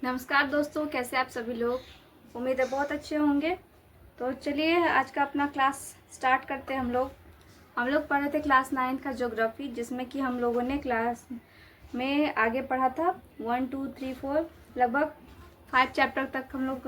नमस्कार दोस्तों, कैसे आप सभी लोग। उम्मीद है बहुत अच्छे होंगे। तो चलिए आज का अपना क्लास स्टार्ट करते हैं। हम लोग पढ़ रहे थे क्लास 9 का ज्योग्राफी, जिसमें कि हम लोगों ने क्लास में आगे पढ़ा था 1 2 3 4 लगभग 5 चैप्टर तक हम लोग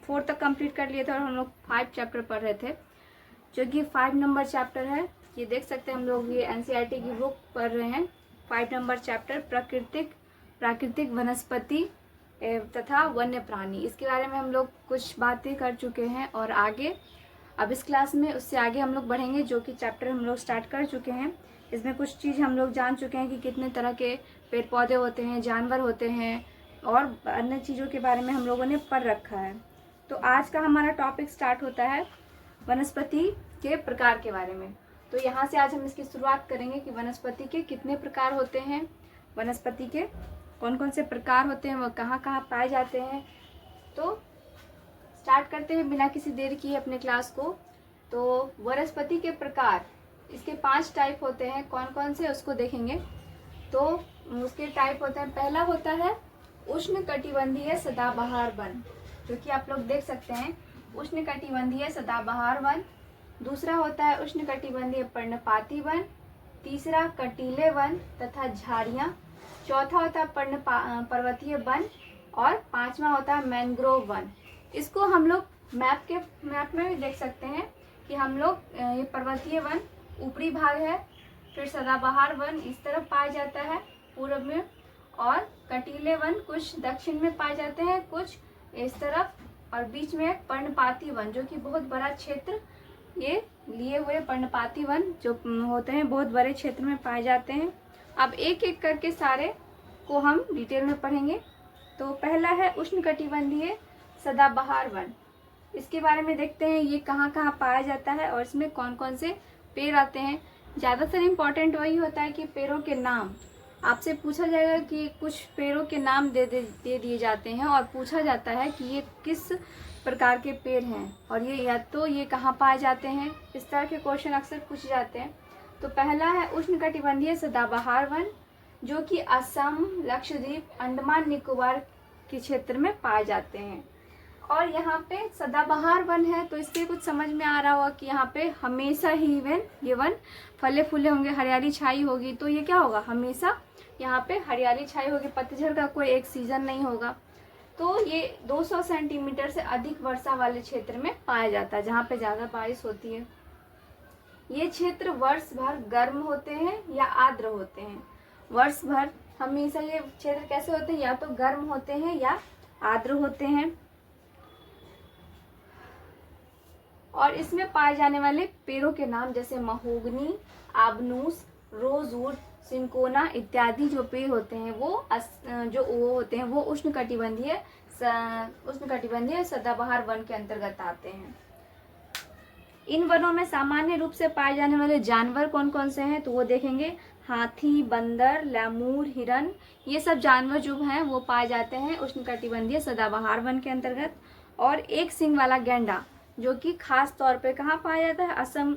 4 तक कंप्लीट कर लिए थे और हम लोग 5 चैप्टर पढ़ रहे थे, जो कि 5 नंबर चैप्टर है। ये देख सकते हैं हम लोग, ये एनसीईआरटी की बुक पढ़ रहे हैं। 5 नंबर चैप्टर प्राकृतिक वनस्पति तथा वन्य प्राणी, इसके बारे में हम लोग कुछ बातें कर चुके हैं और आगे अब इस क्लास में उससे आगे हम लोग बढ़ेंगे, जो कि चैप्टर हम लोग स्टार्ट कर चुके हैं। इसमें कुछ चीज़ हम लोग जान चुके हैं कि कितने तरह के पेड़ पौधे होते हैं, जानवर होते हैं और अन्य चीज़ों के बारे में हम लोगों ने पढ़ रखा है। तो आज का हमारा टॉपिक स्टार्ट होता है वनस्पति के प्रकार के बारे में। तो यहाँ से आज हम इसकी शुरुआत करेंगे कि वनस्पति के कितने प्रकार होते हैं, वनस्पति के कौन कौन से प्रकार होते हैं, वह कहाँ कहाँ पाए जाते हैं। तो स्टार्ट करते हैं बिना किसी देर किए अपने क्लास को। तो वनस्पति के प्रकार, इसके 5 टाइप होते हैं। कौन कौन से उसको देखेंगे। तो उसके टाइप होते हैं, पहला होता है उष्णकटिबंधीय सदाबहार वन, जो कि आप लोग देख सकते हैं, उष्णकटिबंधीय सदाबहार वन। दूसरा होता है उष्णकटिबंधीय पर्णपाती वन। तीसरा कटीले वन तथा झाड़ियाँ। चौथा होता है पर्वतीय वन और 5वां होता है मैंग्रोव वन। इसको हम लोग मैप में भी देख सकते हैं कि हम लोग ये पर्वतीय वन ऊपरी भाग है, फिर सदाबहार वन इस तरफ पाया जाता है पूर्व में, और कटीले वन कुछ दक्षिण में पाए जाते हैं, कुछ इस तरफ, और बीच में पर्णपाती वन, जो कि बहुत बड़ा क्षेत्र ये लिए हुए पर्णपाती वन जो होते हैं बहुत बड़े क्षेत्र में पाए जाते हैं। अब एक एक करके सारे को हम डिटेल में पढ़ेंगे। तो पहला है उष्णकटिबंधीय सदाबहार वन। इसके बारे में देखते हैं ये कहाँ कहाँ पाया जाता है और इसमें कौन कौन से पेड़ आते हैं। ज़्यादातर इम्पोर्टेंट वही होता है कि पेड़ों के नाम आपसे पूछा जाएगा कि कुछ पेड़ों के नाम दे दिए जाते हैं और पूछा जाता है कि ये किस प्रकार के पेड़ हैं और ये या तो ये कहाँ पाए जाते हैं। इस तरह के क्वेश्चन अक्सर पूछे जाते हैं। तो पहला है उष्णकटिबंधीय सदाबहार वन, जो कि असम, लक्षद्वीप, अंडमान निकोबार के क्षेत्र में पाए जाते हैं। और यहाँ पे सदाबहार वन है तो इससे कुछ समझ में आ रहा होगा कि यहाँ पे हमेशा ही ये वन फले फूले होंगे, हरियाली छाई होगी। तो ये क्या होगा, हमेशा यहाँ पे हरियाली छाई होगी, पतझड़ का कोई एक सीजन नहीं होगा। तो ये 200 सेंटीमीटर से अधिक वर्षा वाले क्षेत्र में पाया जाता है, जहाँ पे ज़्यादा बारिश होती है। ये क्षेत्र वर्ष भर गर्म होते हैं या आर्द्र होते हैं। वर्ष भर हमेशा ये क्षेत्र कैसे होते हैं, या तो गर्म होते हैं या आर्द्र होते हैं। और इसमें पाए जाने वाले पेड़ों के नाम जैसे महोगनी, आबनूस, रोजवुड, सिंकोना इत्यादि जो पेड़ होते हैं वो होते हैं वो उष्णकटिबंधीय सदाबहार वन के अंतर्गत आते हैं। इन वनों में सामान्य रूप से पाए जाने वाले जानवर कौन कौन से हैं तो वो देखेंगे। हाथी, बंदर, लैमूर, हिरन, ये सब जानवर जो हैं वो पाए जाते हैं उष्णकटिबंधीय सदाबहार वन के अंतर्गत। और एक सींग वाला गैंडा, जो कि खास तौर पे कहाँ पाया जाता है, असम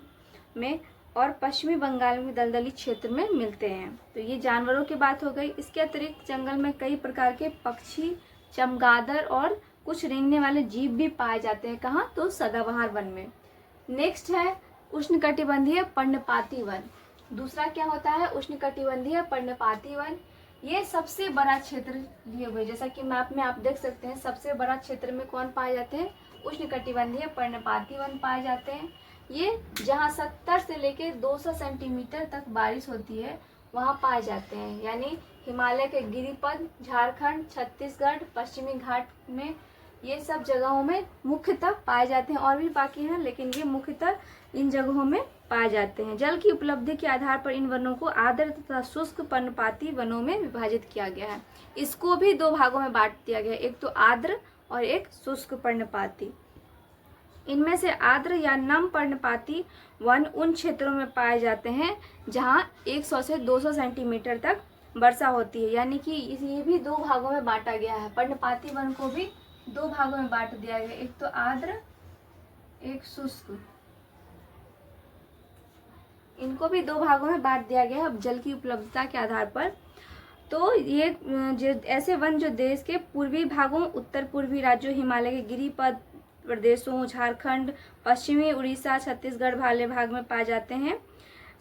में और पश्चिमी बंगाल में दलदली क्षेत्र में मिलते हैं। तो ये जानवरों की बात हो गई। इसके अतिरिक्त जंगल में कई प्रकार के पक्षी, चमगादड़ और कुछ रेंगने वाले जीव भी पाए जाते हैं। कहाँ, तो सदाबहार वन में। नेक्स्ट है उष्णकटिबंधीय पर्णपाती वन। दूसरा क्या होता है, उष्णकटिबंधीय पर्णपाती वन। ये सबसे बड़ा क्षेत्र लिए हुए, जैसा कि मैप में आप देख सकते हैं, सबसे बड़ा क्षेत्र में कौन पाए जाते हैं, उष्णकटिबंधीय पर्णपाती वन पाए जाते हैं। ये जहाँ 70 से लेकर 200 सेंटीमीटर तक बारिश होती है वहाँ पाए जाते हैं, यानी हिमालय के गिरिपद, झारखंड, छत्तीसगढ़, पश्चिमी घाट में, ये सब जगहों में मुख्यतः पाए जाते हैं। और भी बाकी हैं लेकिन ये मुख्यतः इन जगहों में पाए जाते हैं। जल की उपलब्धि के आधार पर इन वनों को आर्द्र तथा शुष्क पर्णपाती वनों में विभाजित किया गया है। इसको भी 2 भागों में बांट दिया गया है, एक तो आर्द्र और एक शुष्क पर्णपाती। इनमें से आर्द्र या नम पर्णपाती वन उन क्षेत्रों में पाए जाते हैं जहां 100 से 200 सेंटीमीटर तक वर्षा होती है, यानी कि ये भी 2 भागों में बांटा गया है। पर्णपाती वन को भी 2 भागों में बांट दिया गया, एक तो आर्द्र, एक शुष्क। इनको भी 2 भागों में बांट दिया गया है अब जल की उपलब्धता के आधार पर। तो ये जो ऐसे वन जो देश के पूर्वी भागों, उत्तर पूर्वी राज्यों, हिमालय के गिरिपद प्रदेशों, झारखंड, पश्चिमी उड़ीसा, छत्तीसगढ़ वाले भाग में पाए जाते हैं।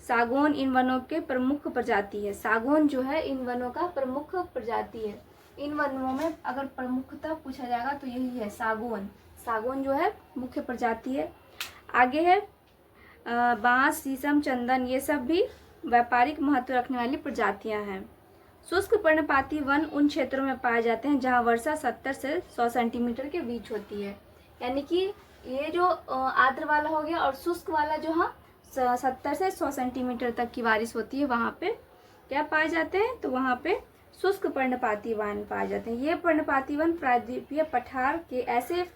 सागौन इन वनों के प्रमुख प्रजाति है। सागौन जो है इन वनों का प्रमुख प्रजाति है। इन वनों में अगर प्रमुखता पूछा जाएगा तो यही है सागौन। सागौन जो है मुख्य प्रजाति है। आगे है बांस, शीशम, चंदन, ये सब भी व्यापारिक महत्व रखने वाली प्रजातियां हैं। शुष्क पर्णपाती वन उन क्षेत्रों में पाए जाते हैं जहां वर्षा 70 से 100 सेंटीमीटर के बीच होती है। यानी कि ये जो आर्द्र वाला हो गया और शुष्क वाला जो 70 से 100 सेंटीमीटर तक की बारिश होती है, वहाँ पे क्या पाए जाते हैं, तो वहाँ पे शुष्क पर्णपाती वन पाए जाते हैं। ये पर्णपाती वन प्रायद्वीपीय पठार के ऐसे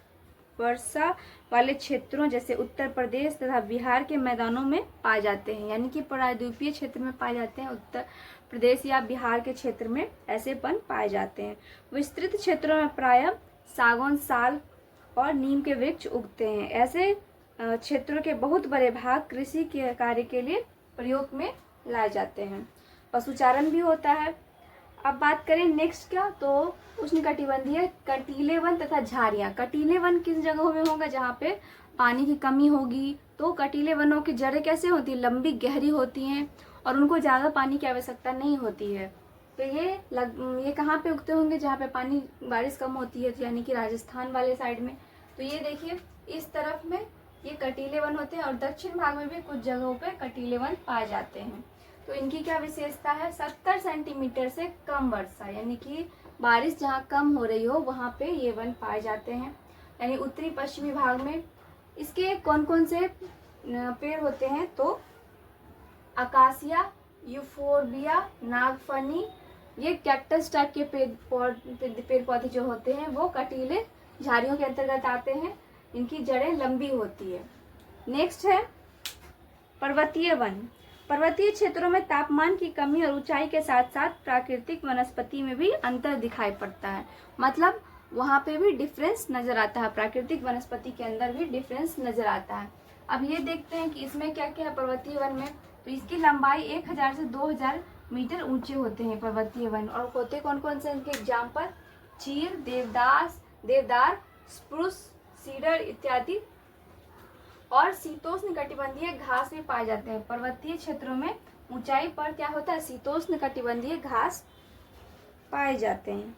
वर्षा वाले क्षेत्रों जैसे उत्तर प्रदेश तथा बिहार के मैदानों में पाए जाते हैं। यानी कि प्रायद्वीपीय क्षेत्र में पाए जाते हैं, उत्तर प्रदेश या बिहार के क्षेत्र में ऐसे वन पाए जाते हैं। विस्तृत क्षेत्रों में प्रायः सागौन, साल और नीम के वृक्ष उगते हैं। ऐसे क्षेत्रों के बहुत बड़े भाग कृषि के कार्य के लिए प्रयोग में लाए जाते हैं। पशुचारण भी होता है। अब बात करें नेक्स्ट क्या, तो उष्णकटिबंधीय कटीले वन तथा झाड़ियाँ। कटीले वन किस जगहों में होगा, जहाँ पे पानी की कमी होगी। तो कटीले वनों की जड़ें कैसे होती हैं, लंबी गहरी होती हैं और उनको ज़्यादा पानी की आवश्यकता नहीं होती है। तो ये कहाँ पे उगते होंगे, जहाँ पे पानी बारिश कम होती है, यानी कि राजस्थान वाले साइड में। तो ये देखिए इस तरफ में ये कटीले वन होते हैं और दक्षिण भाग में भी कुछ जगहों पे कटीले वन पाए जाते हैं। तो इनकी क्या विशेषता है, 70 सेंटीमीटर से कम वर्षा, यानी कि बारिश जहाँ कम हो रही हो वहाँ पे ये वन पाए जाते हैं। यानी उत्तरी पश्चिमी भाग में इसके कौन कौन से पेड़ होते हैं, तो अकासिया, यूफोर्बिया, नागफनी, ये कैक्टस टाइप के पेड़ पौधे जो होते हैं वो कटीले झाड़ियों के अंतर्गत आते हैं। इनकी जड़ें लंबी होती है। नेक्स्ट है पर्वतीय वन। पर्वतीय क्षेत्रों में तापमान की कमी और ऊंचाई के साथ साथ प्राकृतिक वनस्पति में भी अंतर दिखाई पड़ता है। मतलब वहाँ पे भी डिफरेंस नजर आता है, प्राकृतिक वनस्पति के अंदर भी डिफरेंस नजर आता है। अब ये देखते हैं कि इसमें क्या क्या है पर्वतीय वन में। तो इसकी लंबाई 1000 से 2000 मीटर ऊंचे होते हैं पर्वतीय वन। और होते कौन कौन से, इनके एग्जाम्पल चीर, देवदार, स्प्रूस, सीडर इत्यादि। और शीतोष्ण कटिबंधीय घास भी पाए जाते हैं। पर्वतीय क्षेत्रों में ऊंचाई पर क्या होता है, शीतोष्ण कटिबंधीय घास पाए जाते हैं।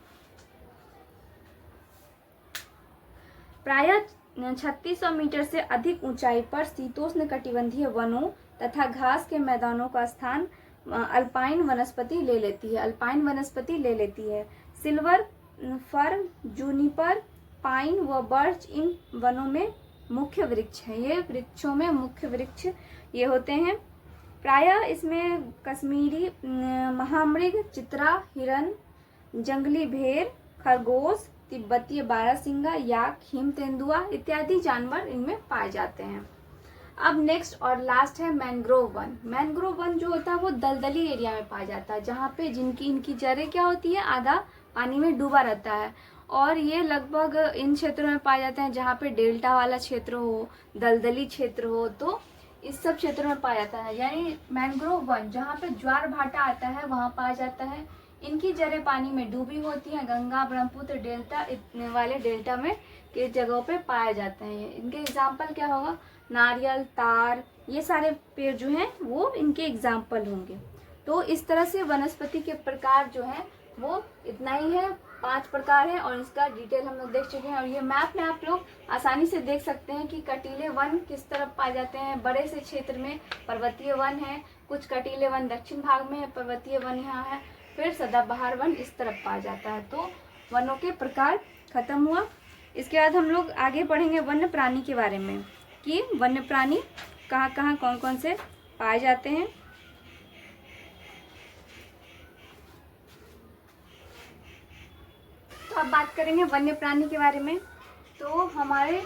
प्रायः 3600 मीटर से अधिक ऊंचाई पर शीतोष्ण कटिबंधीय वनों तथा घास के मैदानों का स्थान अल्पाइन वनस्पति ले लेती है। सिल्वर फर, जूनिपर, पाइन व बर्च इन वनों में मुख्य वृक्ष है। ये वृक्षों में मुख्य वृक्ष ये होते हैं। प्रायः इसमें कश्मीरी महामृग, चित्रा, हिरन, जंगली भेड़, खरगोश, तिब्बतीय बारहसिंगा, याक, हिम तेंदुआ इत्यादि जानवर इनमें पाए जाते हैं। अब नेक्स्ट और लास्ट है मैंग्रोव वन। मैंग्रोव वन जो होता है वो दलदली एरिया में पाया जाता है, जहाँ पे इनकी जड़ें क्या होती है, आधा पानी में डूबा रहता है। और ये लगभग इन क्षेत्रों में पाए जाते हैं जहाँ पे डेल्टा वाला क्षेत्र हो, दलदली क्षेत्र हो, तो इस सब क्षेत्रों में पाया जाता है। यानी मैंग्रोव वन जहाँ पे ज्वार भाटा आता है वहाँ पाया जाता है। इनकी जड़ें पानी में डूबी होती हैं। गंगा, ब्रह्मपुत्र डेल्टा इतने वाले डेल्टा में के जगहों पे पाए जाते हैं। इनके एग्जाम्पल क्या होगा, नारियल, तार, ये सारे पेड़ जो हैं वो इनके एग्जाम्पल होंगे। तो इस तरह से वनस्पति के प्रकार जो हैं वो इतना ही है, 5 प्रकार है और इसका डिटेल हम लोग देख चुके हैं। और ये मैप में आप लोग आसानी से देख सकते हैं कि कटीले वन किस तरफ पाए जाते हैं। बड़े से क्षेत्र में पर्वतीय वन है, कुछ कटीले वन दक्षिण भाग में है, पर्वतीय वन यहाँ है, फिर सदाबहार वन इस तरफ पाया जाता है। तो वनों के प्रकार खत्म हुआ। इसके बाद हम लोग आगे पढ़ेंगे वन्य प्राणी के बारे में कि वन्य प्राणी कहाँ कहाँ कौन कौन से पाए जाते हैं। तो अब बात करेंगे वन्य प्राणी के बारे में। तो हमारे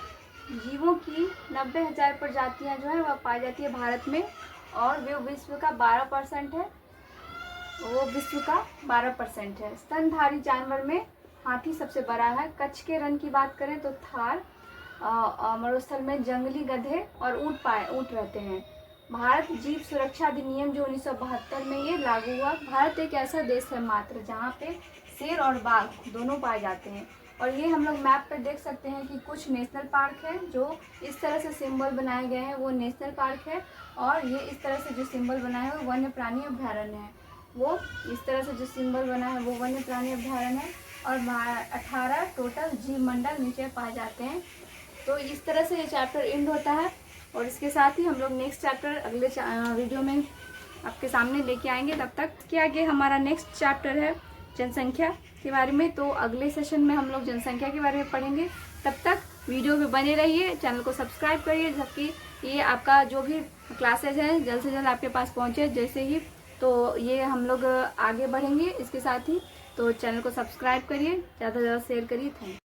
जीवों की 90,000 प्रजातियां जो है वह पाई जाती है भारत में और वे विश्व का 12% है। वो विश्व का 12% है। स्तनधारी जानवर में हाथी सबसे बड़ा है। कच्छ के रन की बात करें तो थार, मरुस्थल में जंगली गधे और ऊँट रहते हैं। भारत जीव सुरक्षा अधिनियम जो 1972 में ये लागू हुआ। भारत एक ऐसा देश है मात्र जहाँ पे शेर और बाघ दोनों पाए जाते हैं। और ये हम लोग मैप पे देख सकते हैं कि कुछ नेशनल पार्क है जो इस तरह से सिंबल बनाए गए हैं, वो नेशनल पार्क है। और ये इस तरह से जो सिंबल बना है वो वन्य प्राणी अभ्यारण्य है। वो इस तरह से जो सिंबल बना है वो वन्य प्राणी अभ्यारण्य है। और 18 टोटल जीव मंडल नीचे पाए जाते हैं। तो इस तरह से ये चैप्टर एंड होता है। और इसके साथ ही हम लोग नेक्स्ट चैप्टर अगले वीडियो में आपके सामने लेके आएंगे। तब तक के आगे हमारा नेक्स्ट चैप्टर है जनसंख्या के बारे में। तो अगले सेशन में हम लोग जनसंख्या के बारे में पढ़ेंगे। तब तक वीडियो में बने रहिए, चैनल को सब्सक्राइब करिए ताकि ये आपका जो भी क्लासेज है जल्द से जल्द आपके पास पहुँचे जैसे ही। तो ये हम लोग आगे बढ़ेंगे इसके साथ ही। तो चैनल को सब्सक्राइब करिए, ज़्यादा से ज़्यादा शेयर करिए। Thank you.